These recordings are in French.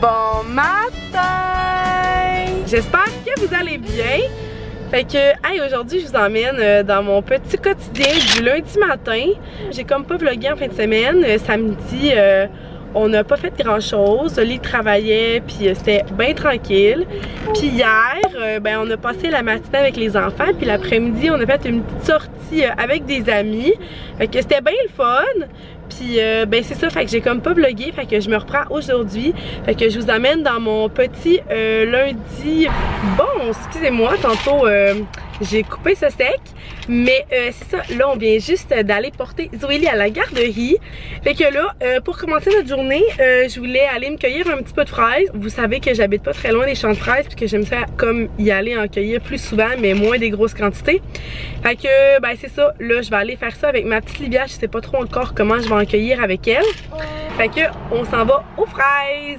Bon matin! J'espère que vous allez bien. Fait que, hey, aujourd'hui, je vous emmène dans mon petit quotidien du lundi matin. J'ai comme pas vlogué en fin de semaine. Samedi, on n'a pas fait grand chose. Oli travaillait, puis c'était bien tranquille. Puis hier, ben, on a passé la matinée avec les enfants, puis l'après-midi, on a fait une petite sortie avec des amis. Fait que c'était bien le fun. Puis ben c'est ça, fait que j'ai comme pas vlogué, fait que je me reprends aujourd'hui. Fait que je vous amène dans mon petit lundi. Bon, excusez-moi, tantôt j'ai coupé ce sec. Mais c'est ça, là on vient juste d'aller porter Zoélie à la garderie. Fait que là, pour commencer notre journée, je voulais aller me cueillir un petit peu de fraises. Vous savez que j'habite pas très loin des champs de fraises, puis que j'aime ça comme y aller en cueillir plus souvent, mais moins des grosses quantités. Fait que ben c'est ça, là je vais aller faire ça avec ma petite Livia. Je sais pas trop encore comment je vais en cueillir avec elle. Fait que on s'en va aux fraises.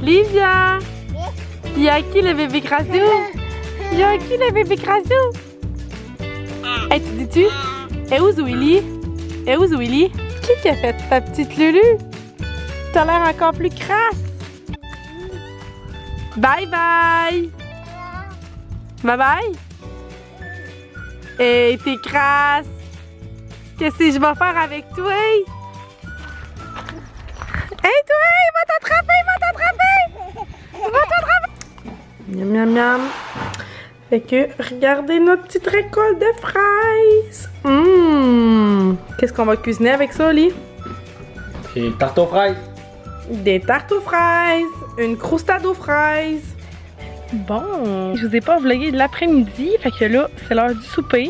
Livia! Y'a qui le bébé Grasou? Y'a qui le bébé Grasou? Hey, tu dis-tu? Et où Zoélie? Et où Zoélie? Qui a fait ta petite Lulu? T'as l'air encore plus crasse! Bye bye! Bye bye! Hey, t'es crasse! Qu'est-ce que je vais faire avec toi? Hey toi, il va t'attraper, il va t'attraper! Il va t'attraper! Miam miam miam! Fait que regardez notre petite récolte de fraises! Qu'est-ce qu'on va cuisiner avec ça, Oli? Des tartes aux fraises! Des tartes aux fraises! Une croustade aux fraises! Bon, je vous ai pas vlogué de l'après-midi, fait que là, c'est l'heure du souper.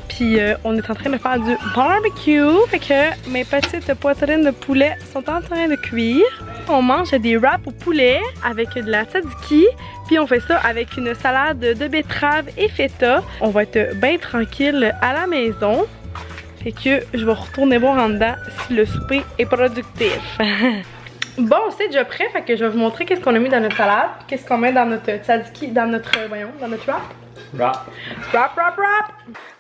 Puis on est en train de faire du barbecue. Fait que mes petites poitrines de poulet sont en train de cuire. On mange des wraps au poulet avec de la tzatziki. Puis on fait ça avec une salade de betterave et feta. On va être bien tranquille à la maison. Fait que je vais retourner voir en dedans si le souper est productif. Bon, c'est déjà prêt. Fait que je vais vous montrer qu'est-ce qu'on a mis dans notre salade. Qu'est-ce qu'on met dans notre tzatziki, dans notre wrap. Wrap.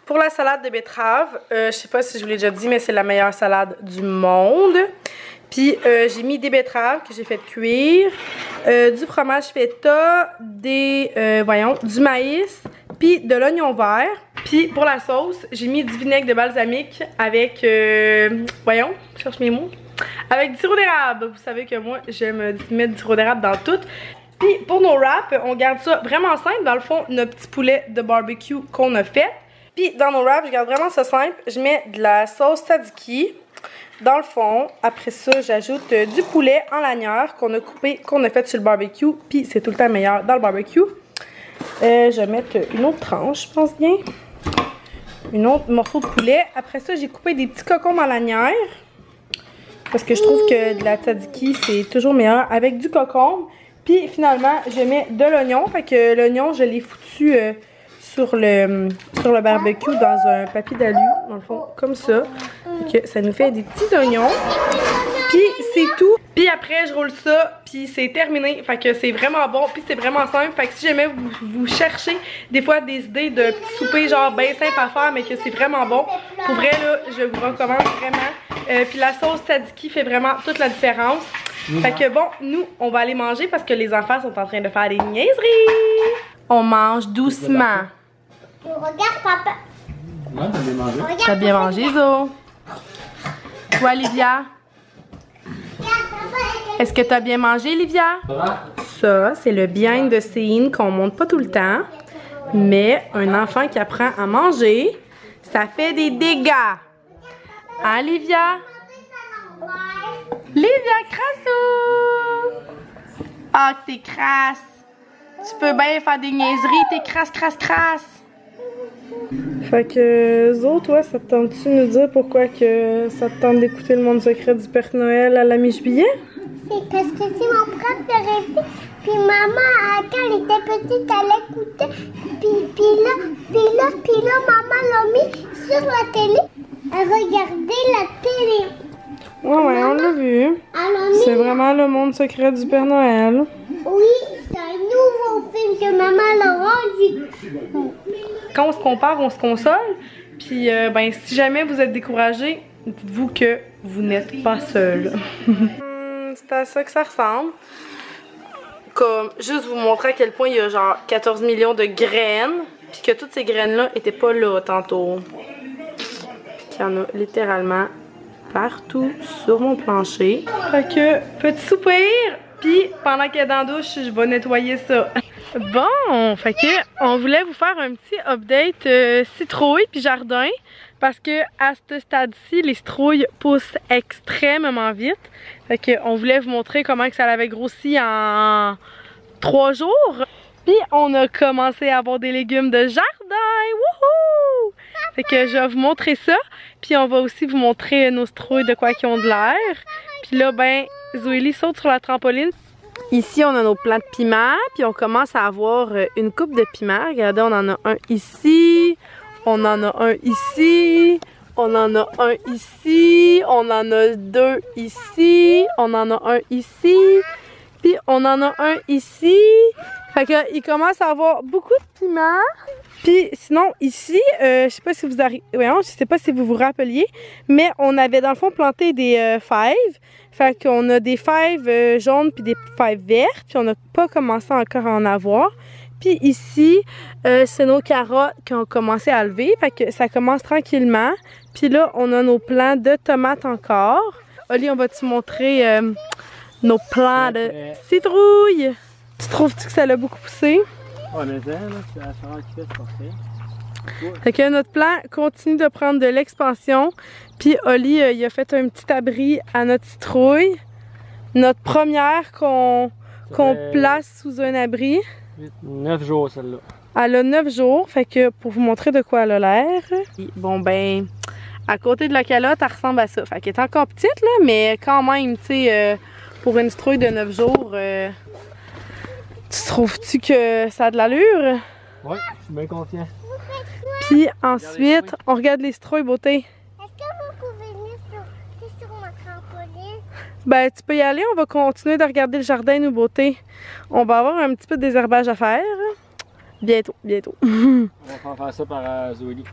Pour la salade de betterave, je sais pas si je vous l'ai déjà dit, mais c'est la meilleure salade du monde. Puis j'ai mis des betteraves que j'ai fait cuire, du fromage feta, du maïs, puis de l'oignon vert. Puis pour la sauce, j'ai mis du vinaigre de balsamique avec, je cherche mes mots, avec du sirop d'érable. Vous savez que moi, j'aime mettre du sirop d'érable dans tout. Puis pour nos wraps, on garde ça vraiment simple. Dans le fond, notre petit poulet de barbecue qu'on a fait. Puis dans nos wraps, je garde vraiment ça simple. Je mets de la sauce tzatziki dans le fond. Après ça, j'ajoute du poulet en lanière qu'on a coupé, qu'on a fait sur le barbecue. Puis c'est tout le temps meilleur dans le barbecue. Je vais mettre une autre tranche, je pense bien. Une autre morceau de poulet. Après ça, j'ai coupé des petits cocombes en lanière. Parce que je trouve que de la tzatziki, c'est toujours meilleur avec du concombre. Puis finalement, je mets de l'oignon. Fait que l'oignon, je l'ai foutu sur le barbecue dans un papier d'alu, dans le fond, comme ça. Fait que ça nous fait des petits oignons. Puis c'est tout. Puis après, je roule ça, puis c'est terminé. Fait que c'est vraiment bon, puis c'est vraiment simple. Fait que si jamais vous cherchez des fois des idées de petits soupers genre bien simples à faire, mais que c'est vraiment bon, pour vrai, là, je vous recommande vraiment. Puis la sauce tzatziki fait vraiment toute la différence. Fait que bon, nous, on va aller manger parce que les enfants sont en train de faire des niaiseries. On mange doucement. Regarde, papa. Ouais, t'as bien mangé. T'as bien mangé, Zo? Toi, Livia? Est-ce que t'as bien mangé, Livia? Ça, c'est le behind the scene qu'on montre pas tout le temps. Mais un enfant qui apprend à manger, ça fait des dégâts. Hein, Livia? Livia Crasso! Ah, que t'es crasse. Tu peux bien faire des niaiseries, t'es crasse. Fait que, Zo, toi, ça te tente-tu de nous dire pourquoi que ça te tente d'écouter le monde secret du Père Noël à la mi-juillet? C'est parce que c'est mon prof de répit. Puis maman, quand elle était petite, elle écoutait. Puis là, maman l'a mis sur la télé. Elle regardait la télé. Ouais, on l'a vu. C'est vraiment le monde secret du Père Noël. Oui, c'est un nouveau film que maman l'a rendu. Quand on se compare, on se console. Puis, ben, si jamais vous êtes découragé, dites-vous que vous n'êtes pas seul. C'est à ça que ça ressemble. Comme, juste vous montrer à quel point il y a genre 14 millions de graines. Puis que toutes ces graines-là étaient pas là tantôt. Puis qu'il y en a littéralement partout sur mon plancher. Fait que, petit soupir. Puis, pendant qu'elle est dans la douche, je vais nettoyer ça. Bon, fait que on voulait vous faire un petit update citrouille puis jardin parce que à ce stade-ci, les citrouilles poussent extrêmement vite. Fait que on voulait vous montrer comment que ça avait grossi en 3 jours. Puis on a commencé à avoir des légumes de jardin. Wouhou! Fait que je vais vous montrer ça. Puis on va aussi vous montrer nos citrouilles de quoi qui ont de l'air. Puis là, ben, Zoélie saute sur la trampoline. Ici, on a nos plants de piments, puis on commence à avoir une coupe de piments. Regardez, on en a un ici, on en a un ici, on en a un ici, on en a 2 ici, on en a un ici, puis on en a un ici. Fait que, il commence à avoir beaucoup de piments. Puis sinon, ici, je sais pas si vous je sais pas si vous vous rappeliez, mais on avait dans le fond planté des fèves. Fait qu'on a des fèves jaunes puis des fèves vertes, puis on n'a pas commencé encore à en avoir. Puis ici, c'est nos carottes qui ont commencé à lever, fait que ça commence tranquillement. Puis là, on a nos plants de tomates encore. Oli, on va te montrer nos plants de citrouille. Tu trouves-tu que ça l'a beaucoup poussé? Ouais, mais là, c'est la chaleur qui fait parfait. Fait que notre plant continue de prendre de l'expansion. Puis Oli, il a fait un petit abri à notre citrouille. Notre première qu'on place sous un abri. 9 jours celle-là. Elle a 9 jours, fait que pour vous montrer de quoi elle a l'air. Bon ben, à côté de la calotte, elle ressemble à ça. Fait qu'elle est encore petite là, mais quand même, tu sais, pour une citrouille de 9 jours, tu trouves-tu que ça a de l'allure? Ouais, je suis bien confiant. Puis ensuite, on regarde les citrouilles beauté. Est-ce que vous pouvez venir sur ma trampoline? Ben, tu peux y aller, on va continuer de regarder le jardin, nous, beauté. On va avoir un petit peu de désherbage à faire. Bientôt. On va faire ça par Zoélie.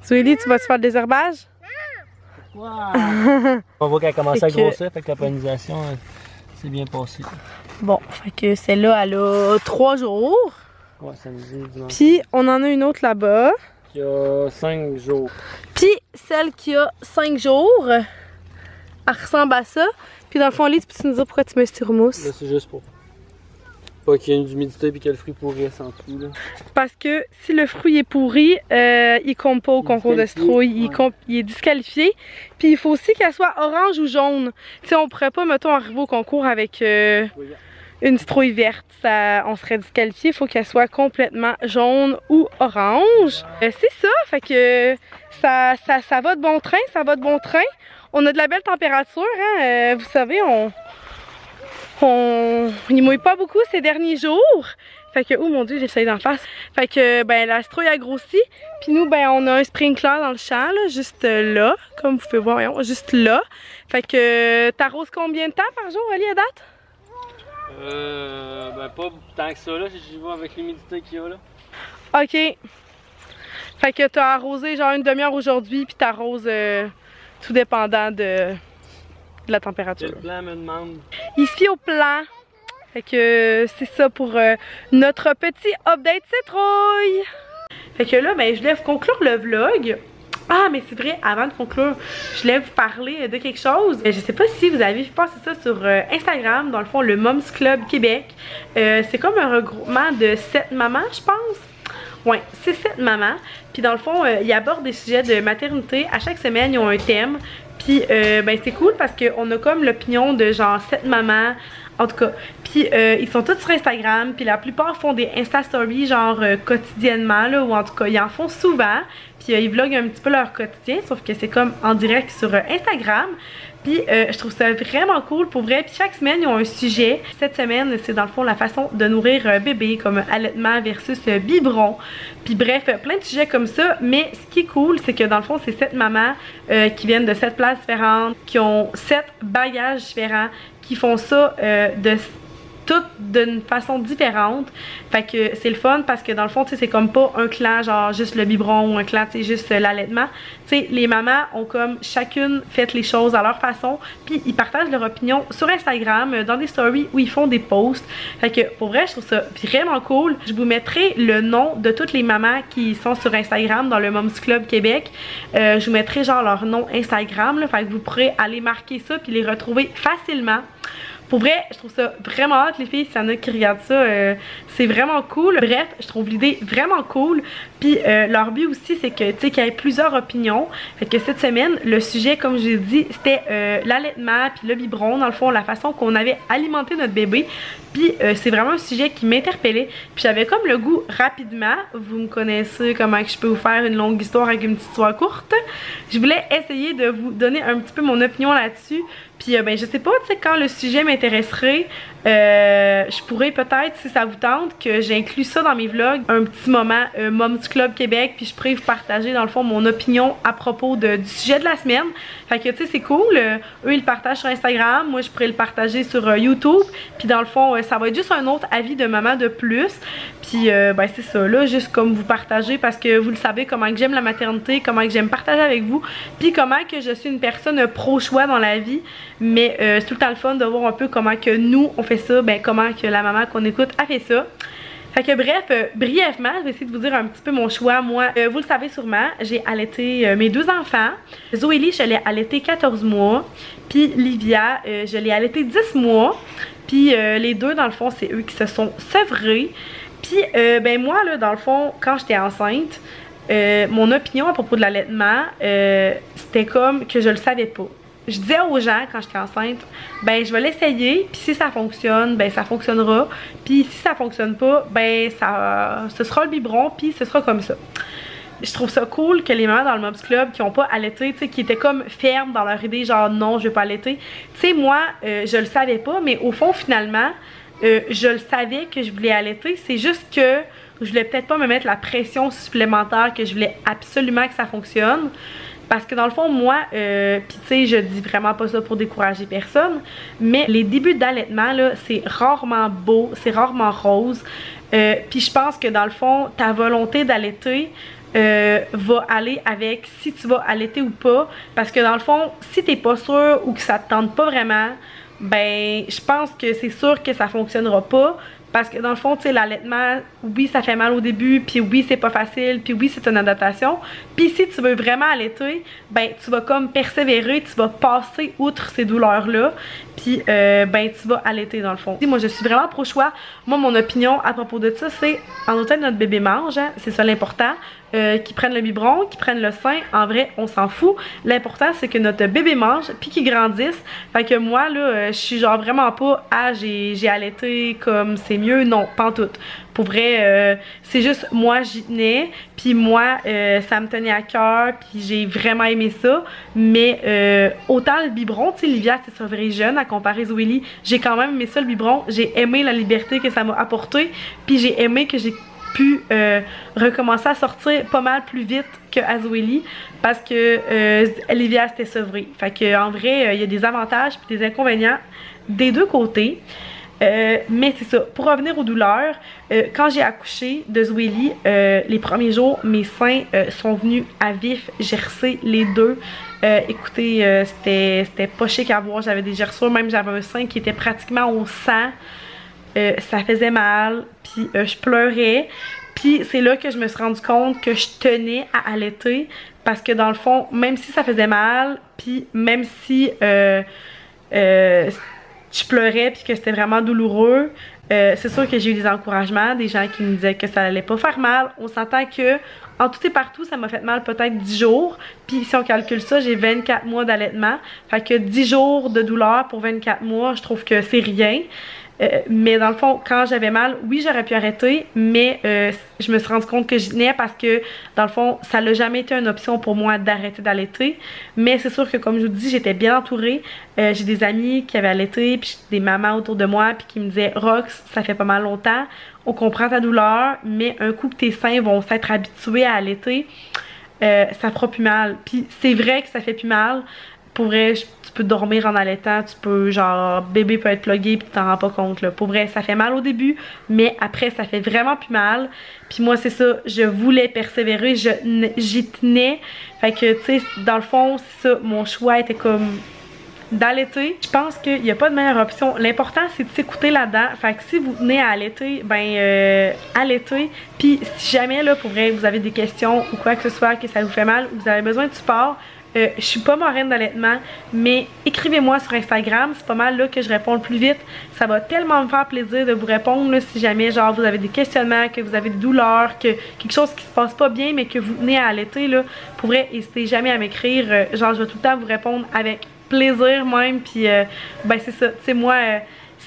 Zoélie, tu vas te faire le désherbage? Pourquoi? On voit qu'elle a commencé à grossir, fait que la pollinisation s'est bien passée. Bon, fait que celle-là, elle a 3 jours. Ouais, samedi, dimanche. Puis, on en a une autre là-bas. Qui a 5 jours. Puis, celle qui a 5 jours, elle ressemble à ça. Puis, dans le fond, Lily, tu peux nous dire pourquoi tu mets styromousse? Là, c'est juste pour pas qu'il y ait une humidité et que le fruit pourrisse en tout. Là. Parce que si le fruit est pourri, il compte pas au concours de citrouille. Il est disqualifié. Puis, il faut aussi qu'elle soit orange ou jaune. Tu sais, on pourrait pas, mettons, arriver au concours avec une citrouille verte. On serait disqualifié. Il faut qu'elle soit complètement jaune ou orange. C'est ça. Fait que ça va de bon train. Ça va de bon train. On a de la belle température. Hein? Vous savez, il mouille pas beaucoup ces derniers jours. Fait que, oh mon dieu, j'essaye d'en face. Fait que, ben, la citrouille a grossi. Puis nous, ben, on a un sprinkler dans le champ, là, juste là. Comme vous pouvez voir, voyons, juste là. Fait que, t'arroses combien de temps par jour, Ali, à date? Ben, pas tant que ça, là, si j'y vais avec l'humidité qu'il y a, là. Ok. Fait que t'as arrosé genre une demi-heure aujourd'hui, puis t'arroses tout dépendant de la température. Le plan me demande. Ici au plan. Fait que c'est ça pour notre petit update citrouille. Fait que là, ben, je voulais vous conclure le vlog. Ah, mais c'est vrai, avant de conclure, je voulais vous parler de quelque chose. Je sais pas si vous avez vu passer ça sur Instagram, dans le fond, le Moms Club Québec. C'est comme un regroupement de 7 mamans, je pense. Ouais, c'est 7 mamans. Puis dans le fond, ils abordent des sujets de maternité. À chaque semaine, ils ont un thème. Puis ben c'est cool parce qu'on a comme l'opinion de genre 7 mamans En tout cas, puis ils sont tous sur Instagram, puis la plupart font des Insta Stories genre quotidiennement, là, ou en tout cas, ils en font souvent. Puis ils vloguent un petit peu leur quotidien, sauf que c'est comme en direct sur Instagram. Puis je trouve ça vraiment cool pour vrai. Puis chaque semaine, ils ont un sujet. Cette semaine, c'est dans le fond la façon de nourrir un bébé, comme allaitement versus biberon. Puis bref, plein de sujets comme ça. Mais ce qui est cool, c'est que dans le fond, c'est 7 mamans qui viennent de 7 places différentes, qui ont 7 bagages différents, qui font ça toutes d'une façon différente. Fait que c'est le fun parce que dans le fond, tu sais, c'est comme pas un clan genre juste le biberon ou un clan, tu sais, juste l'allaitement. Tu sais, les mamans ont comme chacune fait les choses à leur façon, puis ils partagent leur opinion sur Instagram, dans des stories où ils font des posts. Fait que pour vrai, je trouve ça vraiment cool. Je vous mettrai le nom de toutes les mamans qui sont sur Instagram dans le Moms Club Québec. Je vous mettrai genre leur nom Instagram, là, fait que vous pourrez aller marquer ça puis les retrouver facilement. Pour vrai, je trouve ça vraiment hâte, les filles, s'il y en a qui regardent ça, c'est vraiment cool. Bref, je trouve l'idée vraiment cool. Puis leur but aussi, c'est que, tu sais, qu'il y ait plusieurs opinions. Fait que cette semaine, le sujet, comme je l'ai dit, c'était l'allaitement puis le biberon, dans le fond, la façon qu'on avait alimenté notre bébé. Puis c'est vraiment un sujet qui m'interpellait. Puis j'avais comme le goût rapidement, vous me connaissez comment que je peux vous faire une longue histoire avec une petite histoire courte. Je voulais essayer de vous donner un petit peu mon opinion là-dessus. Puis ben je sais pas, tu sais, quand le sujet m'intéresserait, je pourrais peut-être, si ça vous tente, que j'inclus ça dans mes vlogs, un petit moment Moms Club Québec, puis je pourrais vous partager dans le fond mon opinion à propos du sujet de la semaine. Fait que tu sais, c'est cool, eux ils le partagent sur Instagram, moi je pourrais le partager sur YouTube, puis dans le fond ça va être juste un autre avis de maman de plus. Puis ben c'est ça, là, juste comme vous partagez, parce que vous le savez comment que j'aime la maternité, comment que j'aime partager avec vous, puis comment que je suis une personne pro-choix dans la vie. Mais c'est tout le temps le fun de voir un peu comment que nous on fait ça, ben comment que la maman qu'on écoute a fait ça. Fait que bref, brièvement, je vais essayer de vous dire un petit peu mon choix. Moi, vous le savez sûrement, j'ai allaité mes 2 enfants. Zoélie, je l'ai allaité 14 mois. Puis Livia, je l'ai allaité 10 mois. Puis les deux, dans le fond, c'est eux qui se sont sevrés. Puis ben moi, là, dans le fond, quand j'étais enceinte, mon opinion à propos de l'allaitement, c'était comme que je le savais pas. Je disais aux gens quand j'étais enceinte, ben je vais l'essayer, puis si ça fonctionne, ben ça fonctionnera, puis si ça fonctionne pas, ben ce sera le biberon, puis ce sera comme ça. Je trouve ça cool que les mamans dans le Moms Club qui ont pas allaité, tu sais, qui étaient comme fermes dans leur idée, genre non, je vais pas allaiter. Tu sais, moi, je le savais pas, mais au fond, finalement, je le savais que je voulais allaiter. C'est juste que je voulais peut-être pas me mettre la pression supplémentaire, que je voulais absolument que ça fonctionne. Parce que dans le fond, moi, pis tu sais, je dis vraiment pas ça pour décourager personne, mais les débuts d'allaitement, là, c'est rarement beau, c'est rarement rose. Puis je pense que dans le fond, ta volonté d'allaiter va aller avec si tu vas allaiter ou pas. Parce que dans le fond, si t'es pas sûr ou que ça te tente pas vraiment, ben je pense que c'est sûr que ça fonctionnera pas. Parce que dans le fond, tu sais, l'allaitement, oui, ça fait mal au début, puis oui, c'est pas facile, puis oui, c'est une adaptation. Puis si tu veux vraiment allaiter, ben tu vas comme persévérer, tu vas passer outre ces douleurs-là, puis ben tu vas allaiter dans le fond. Moi, je suis vraiment pro-choix. Moi, mon opinion à propos de ça, c'est en autant que notre bébé mange, hein, c'est ça l'important. Qu'ils prennent le biberon, qu'ils prennent le sein, en vrai, on s'en fout. L'important, c'est que notre bébé mange, puis qu'il grandisse. Fait que moi, là, je suis genre vraiment pas, ah, j'ai allaité comme c'est mieux. Non, pas en tout. Pour vrai, c'est juste, moi, j'y tenais, puis moi, ça me tenait à cœur, puis j'ai vraiment aimé ça. Mais autant le biberon, tu sais, Livia, c'est ça, vrai jeune, à comparer Zoélie, j'ai quand même aimé ça, le biberon. J'ai aimé la liberté que ça m'a apporté, puis j'ai aimé que j'ai pu recommencer à sortir pas mal plus vite que Zoélie parce que Livia c'était sevrée. Fait que en vrai, il y a des avantages puis des inconvénients des deux côtés. Mais c'est ça, pour revenir aux douleurs, quand j'ai accouché de Zoélie, les premiers jours, mes seins sont venus à vif gercer les deux. Écoutez, c'était pas chic à voir, j'avais des gerçures, même j'avais un sein qui était pratiquement au sang. Ça faisait mal, puis je pleurais. Puis c'est là que je me suis rendu compte que je tenais à allaiter. Parce que dans le fond, même si ça faisait mal, puis même si je pleurais puis que c'était vraiment douloureux, c'est sûr que j'ai eu des encouragements, des gens qui me disaient que ça allait pas faire mal. On s'entend que en tout et partout, ça m'a fait mal peut-être 10 jours. Puis si on calcule ça, j'ai 24 mois d'allaitement. Fait que 10 jours de douleur pour 24 mois, je trouve que c'est rien. Mais dans le fond, quand j'avais mal, oui, j'aurais pu arrêter, mais je me suis rendu compte que j'y tenais parce que, dans le fond, ça n'a jamais été une option pour moi d'arrêter d'allaiter. Mais c'est sûr que, comme je vous dis, j'étais bien entourée. J'ai des amis qui avaient allaité, puis des mamans autour de moi, puis qui me disaient « Rox, ça fait pas mal longtemps, on comprend ta douleur, mais un coup que tes seins vont s'être habitués à allaiter, ça fera plus mal. » Puis c'est vrai que ça fait plus mal. Pour vrai, tu peux dormir en allaitant, tu peux, genre, bébé peut être plugué pis tu t'en rends pas compte, là. Pour vrai, ça fait mal au début, mais après, ça fait vraiment plus mal. Puis moi, c'est ça, je voulais persévérer, j'y tenais. Fait que, tu sais, dans le fond, c'est ça, mon choix était comme d'allaiter. Je pense qu'il n'y a pas de meilleure option. L'important, c'est de s'écouter là-dedans. Fait que si vous venez à allaiter, ben, allaitez. Puis si jamais, là, pour vrai, vous avez des questions ou quoi que ce soit, que ça vous fait mal, ou vous avez besoin de support, je suis pas marraine d'allaitement, mais écrivez-moi sur Instagram, c'est pas mal là que je réponds le plus vite. Ça va tellement me faire plaisir de vous répondre là, si jamais genre vous avez des questionnements, que vous avez des douleurs, que quelque chose qui se passe pas bien, mais que vous venez à allaiter là. Pour vrai, n'hésitez jamais à m'écrire. Genre je vais tout le temps vous répondre avec plaisir même. Puis ben c'est ça, tu sais moi.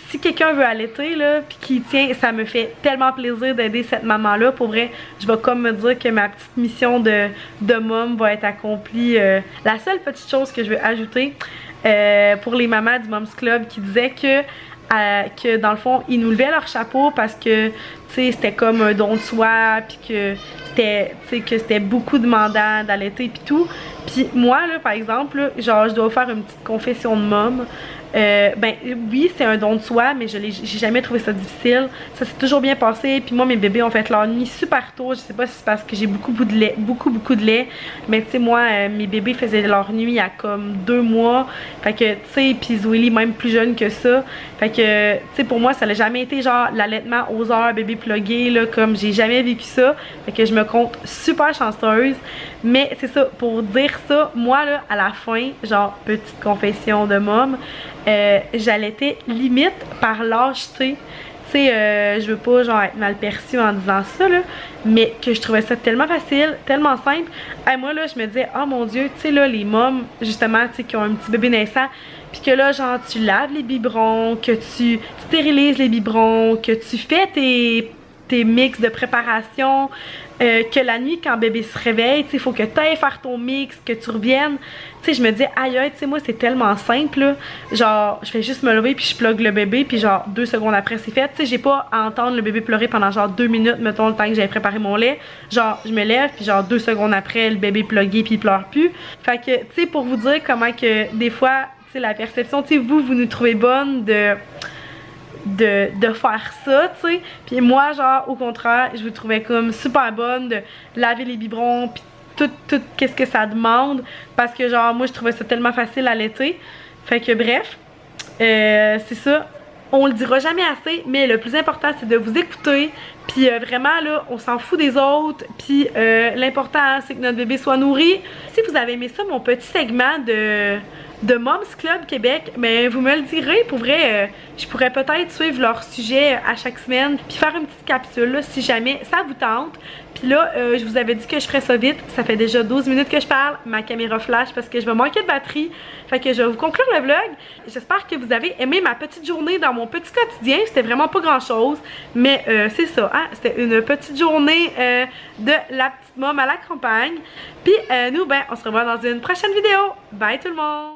Si quelqu'un veut allaiter, là, puis qui tient, ça me fait tellement plaisir d'aider cette maman-là. Pour vrai, je vais comme me dire que ma petite mission de mom va être accomplie. La seule petite chose que je veux ajouter pour les mamans du Moms Club qui disaient que dans le fond, ils nous levaient leur chapeau parce que, tu sais, c'était comme un don de soi, puis que c'était beaucoup demandant d'allaiter, puis tout. Puis moi, là, par exemple, là, genre, je dois faire une petite confession de mom. Ben oui, c'est un don de soi, mais j'ai jamais trouvé ça difficile. Ça s'est toujours bien passé. Puis moi, mes bébés ont fait leur nuit super tôt. Je sais pas si c'est parce que j'ai beaucoup de lait. Mais tu sais, moi, mes bébés faisaient leur nuit à comme 2 mois. Fait que, tu sais, puis Zoélie, même plus jeune que ça. Fait que, tu sais, pour moi, ça n'a jamais été genre l'allaitement aux heures, bébé plugué, là, comme j'ai jamais vécu ça. Fait que je me compte super chanceuse. Mais c'est ça, pour dire ça, moi, là, à la fin, genre, petite confession de mom, j'allaitais limite par lâcheté. Tu sais, je veux pas genre être mal perçue en disant ça, là, mais que je trouvais ça tellement facile, tellement simple. Et moi, là, je me disais, oh mon Dieu, tu sais, là, les mômes, justement, tu sais, qui ont un petit bébé naissant, puis que là, genre, tu laves les biberons, que tu stérilises les biberons, que tu fais tes mix de préparation, que la nuit quand bébé se réveille, tu sais, il faut que tu ailles faire ton mix, que tu reviennes. Tu sais, je me dis, aïe, tu sais, moi, c'est tellement simple, là. Genre, je fais juste me lever, puis je plug le bébé, puis genre, 2 secondes après, c'est fait. Tu sais, j'ai pas à entendre le bébé pleurer pendant genre 2 minutes, mettons, le temps que j'avais préparé mon lait. Genre, je me lève, puis genre, 2 secondes après, le bébé plugué, puis il pleure plus. Fait que, tu sais, pour vous dire comment que, des fois, tu sais, la perception, tu sais, vous nous trouvez bonne de faire ça, tu sais. Puis moi, genre, au contraire, je vous trouvais comme super bonne de laver les biberons, puis tout qu'est-ce que ça demande. Parce que, genre, moi, je trouvais ça tellement facile à laiter. Fait que, bref, c'est ça. On le dira jamais assez, mais le plus important, c'est de vous écouter. Puis vraiment, là, on s'en fout des autres. Puis l'important, c'est que notre bébé soit nourri. Si vous avez aimé ça, mon petit segment de Moms Club Québec, mais vous me le direz. Pour vrai, je pourrais peut-être suivre leur sujet à chaque semaine, puis faire une petite capsule là, si jamais ça vous tente. Puis là, je vous avais dit que je ferais ça vite. Ça fait déjà 12 minutes que je parle. Ma caméra flash parce que je vais manquer de batterie. Fait que je vais vous conclure le vlog. J'espère que vous avez aimé ma petite journée dans mon petit quotidien. C'était vraiment pas grand chose, mais c'est ça, hein? C'était une petite journée de la petite môme à la campagne. Puis nous, ben, on se revoit dans une prochaine vidéo. Bye tout le monde!